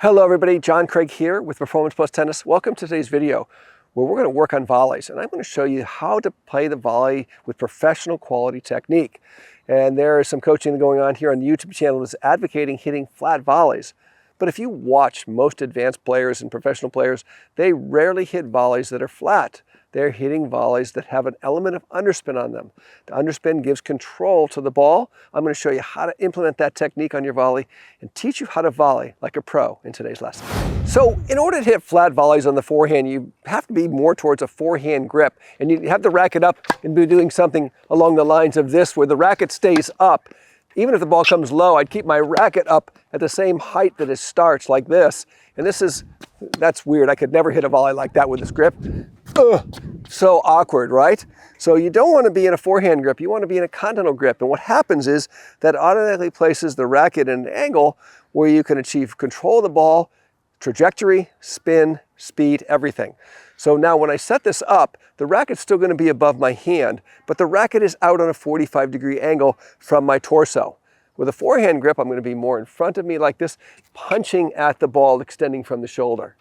Hello everybody, John Craig here with Performance Plus Tennis. Welcome to today's video where we're going to work on volleys, and I'm going to show you how to play the volley with professional quality technique. And there is some coaching going on here on the YouTube channel that's advocating hitting flat volleys. But if you watch most advanced players and professional players, they rarely hit volleys that are flat. They're hitting volleys that have an element of underspin on them. The underspin gives control to the ball. I'm going to show you how to implement that technique on your volley and teach you how to volley like a pro in today's lesson. So in order to hit flat volleys on the forehand, you have to be more towards a forehand grip. And you have the racket up and be doing something along the lines of this, where the racket stays up. Even if the ball comes low, I'd keep my racket up at the same height that it starts, like this. And that's weird. I could never hit a volley like that with this grip. So awkward, right? So you don't want to be in a forehand grip. You want to be in a continental grip. And what happens is that automatically places the racket in an angle where you can achieve control of the ball, trajectory, spin, speed, everything. So now when I set this up, the racket's still going to be above my hand, but the racket is out on a 45-degree angle from my torso. With a forehand grip, I'm going to be more in front of me like this, punching at the ball, extending from the shoulder.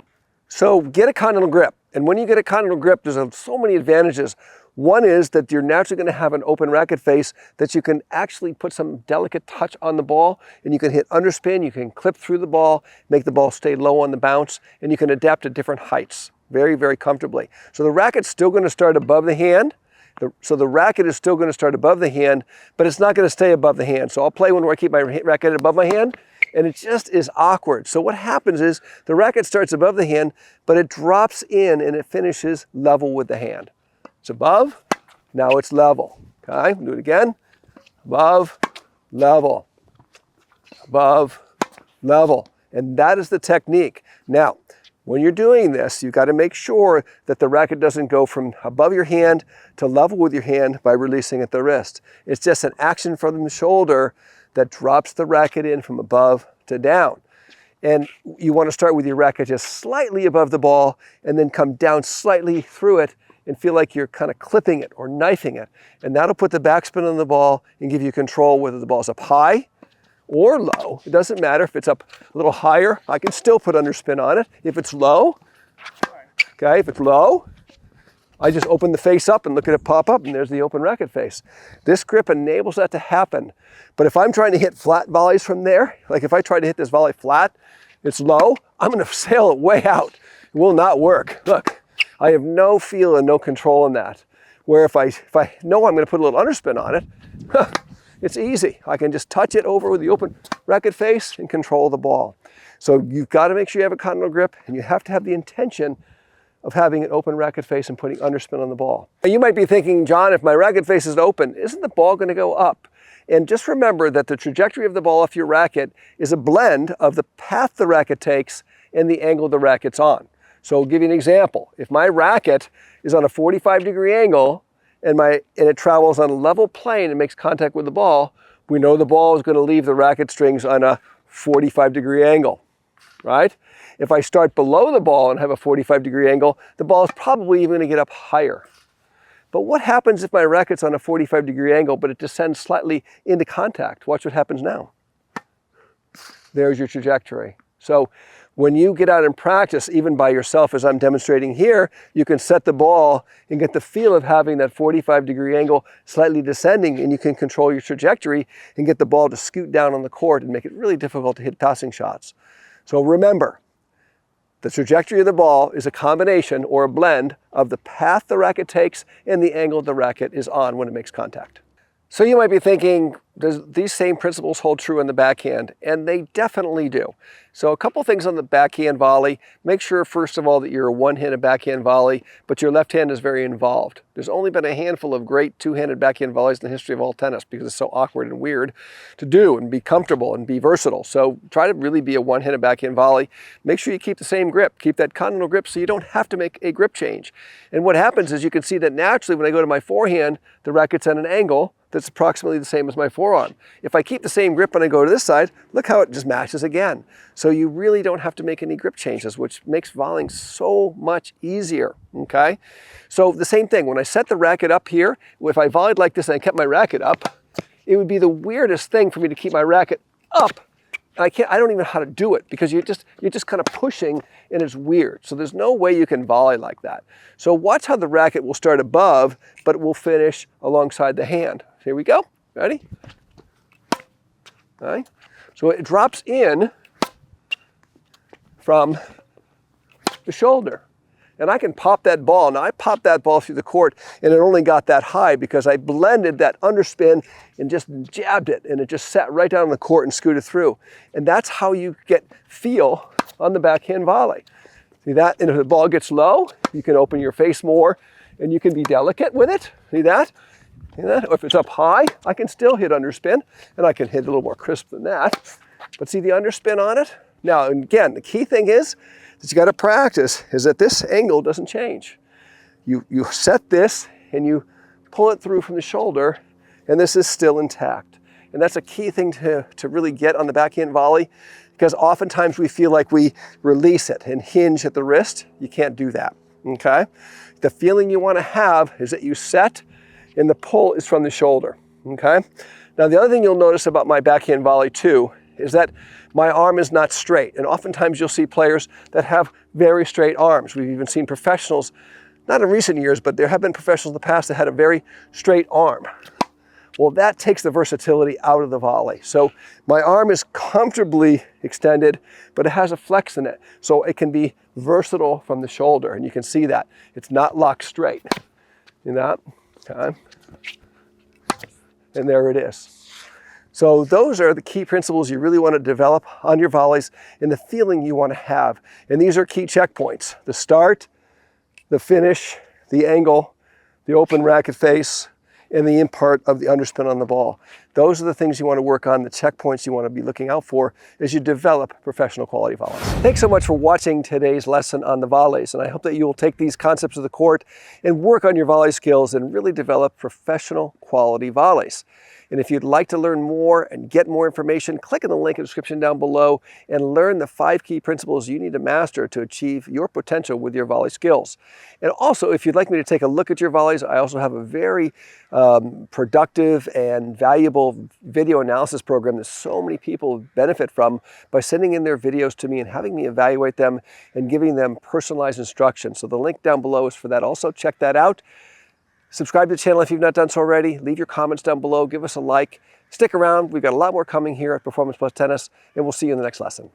So get a continental grip. And when you get a continental grip, there's so many advantages. One is that you're naturally going to have an open racket face that you can actually put some delicate touch on the ball, and you can hit underspin, you can clip through the ball, make the ball stay low on the bounce, and you can adapt to different heights very, very comfortably. So the racket's still going to start above the hand. So the racket is still going to start above the hand, but it's not going to stay above the hand. So I'll play one where I keep my racket above my hand, and it just is awkward. So what happens is the racket starts above the hand, but it drops in and it finishes level with the hand. It's above, now it's level. Okay, do it again. Above, level. Above, level. And that is the technique. Now, when you're doing this, you've got to make sure that the racket doesn't go from above your hand to level with your hand by releasing at the wrist. It's just an action from the shoulder that drops the racket in from above to down. And you want to start with your racket just slightly above the ball and then come down slightly through it and feel like you're kind of clipping it or knifing it. And that'll put the backspin on the ball and give you control whether the ball's up high or low. It doesn't matter if it's up a little higher. I can still put underspin on it. If it's low, okay, if it's low, I just open the face up and look at it pop up, and there's the open racket face. This grip enables that to happen. But if I'm trying to hit flat volleys from there, like if I try to hit this volley flat, it's low, I'm going to sail it way out. It will not work. Look, I have no feel and no control in that. Where if I know I'm going to put a little underspin on it, it's easy. I can just touch it over with the open racket face and control the ball. So you've got to make sure you have a continental grip, and you have to have the intention of having an open racket face and putting underspin on the ball. And you might be thinking, John, if my racket face is open, isn't the ball going to go up? And just remember that the trajectory of the ball off your racket is a blend of the path the racket takes and the angle the racket's on. So I'll give you an example. If my racket is on a 45-degree angle, and it travels on a level plane and makes contact with the ball, we know the ball is going to leave the racket strings on a 45-degree angle, right? If I start below the ball and have a 45-degree angle, the ball is probably even going to get up higher. But what happens if my racket's on a 45-degree angle, but it descends slightly into contact? Watch what happens now. There's your trajectory. So when you get out and practice, even by yourself as I'm demonstrating here, you can set the ball and get the feel of having that 45-degree angle slightly descending, and you can control your trajectory and get the ball to scoot down on the court and make it really difficult to hit passing shots. So remember, the trajectory of the ball is a combination or a blend of the path the racket takes and the angle the racket is on when it makes contact. So you might be thinking, does these same principles hold true on the backhand? And they definitely do. So a couple things on the backhand volley. Make sure, first of all, that you're a one-handed backhand volley, but your left hand is very involved. There's only been a handful of great two-handed backhand volleys in the history of all tennis because it's so awkward and weird to do and be comfortable and be versatile. So try to really be a one-handed backhand volley. Make sure you keep the same grip. Keep that continental grip so you don't have to make a grip change. And what happens is you can see that naturally when I go to my forehand, the racket's at an angle that's approximately the same as my forearm. If I keep the same grip when I go to this side, look how it just matches again. So you really don't have to make any grip changes, which makes volleying so much easier, okay? So the same thing, when I set the racket up here, if I volleyed like this and I kept my racket up, it would be the weirdest thing for me to keep my racket up And I don't even know how to do it because you're just kind of pushing and it's weird. So there's no way you can volley like that. So watch how the racket will start above, but it will finish alongside the hand. Here we go. Ready? All right. So it drops in from the shoulder. And I can pop that ball. Now I popped that ball through the court and it only got that high because I blended that underspin and just jabbed it and it just sat right down on the court and scooted through. And that's how you get feel on the backhand volley. See that? And if the ball gets low, you can open your face more and you can be delicate with it. See that? See that? Or if it's up high, I can still hit underspin and I can hit a little more crisp than that. But see the underspin on it? Now, again, the key thing is that you got to practice is that this angle doesn't change. You set this and you pull it through from the shoulder and this is still intact. And that's a key thing to really get on the backhand volley because oftentimes we feel like we release it and hinge at the wrist. You can't do that, okay? The feeling you want to have is that you set and the pull is from the shoulder, okay? Now the other thing you'll notice about my backhand volley too is that my arm is not straight. And oftentimes you'll see players that have very straight arms. We've even seen professionals, not in recent years, but there have been professionals in the past that had a very straight arm. Well, that takes the versatility out of the volley. So my arm is comfortably extended, but it has a flex in it. So it can be versatile from the shoulder. And you can see that. It's not locked straight. You know? Okay. And there it is. So those are the key principles you really want to develop on your volleys and the feeling you want to have. And these are key checkpoints: the start, the finish, the angle, the open racket face, and the impart of the underspin on the ball. Those are the things you want to work on, the checkpoints you want to be looking out for as you develop professional quality volleys. Thanks so much for watching today's lesson on the volleys, and I hope that you will take these concepts to the court and work on your volley skills and really develop professional quality volleys. And if you'd like to learn more and get more information, click on the link in the description down below and learn the 5 key principles you need to master to achieve your potential with your volley skills. And also, if you'd like me to take a look at your volleys, I also have a very productive and valuable video analysis program that so many people benefit from by sending in their videos to me and having me evaluate them and giving them personalized instruction. So the link down below is for that. Also, check that out. Subscribe to the channel if you've not done so already. Leave your comments down below. Give us a like. Stick around. We've got a lot more coming here at Performance Plus Tennis, and we'll see you in the next lesson.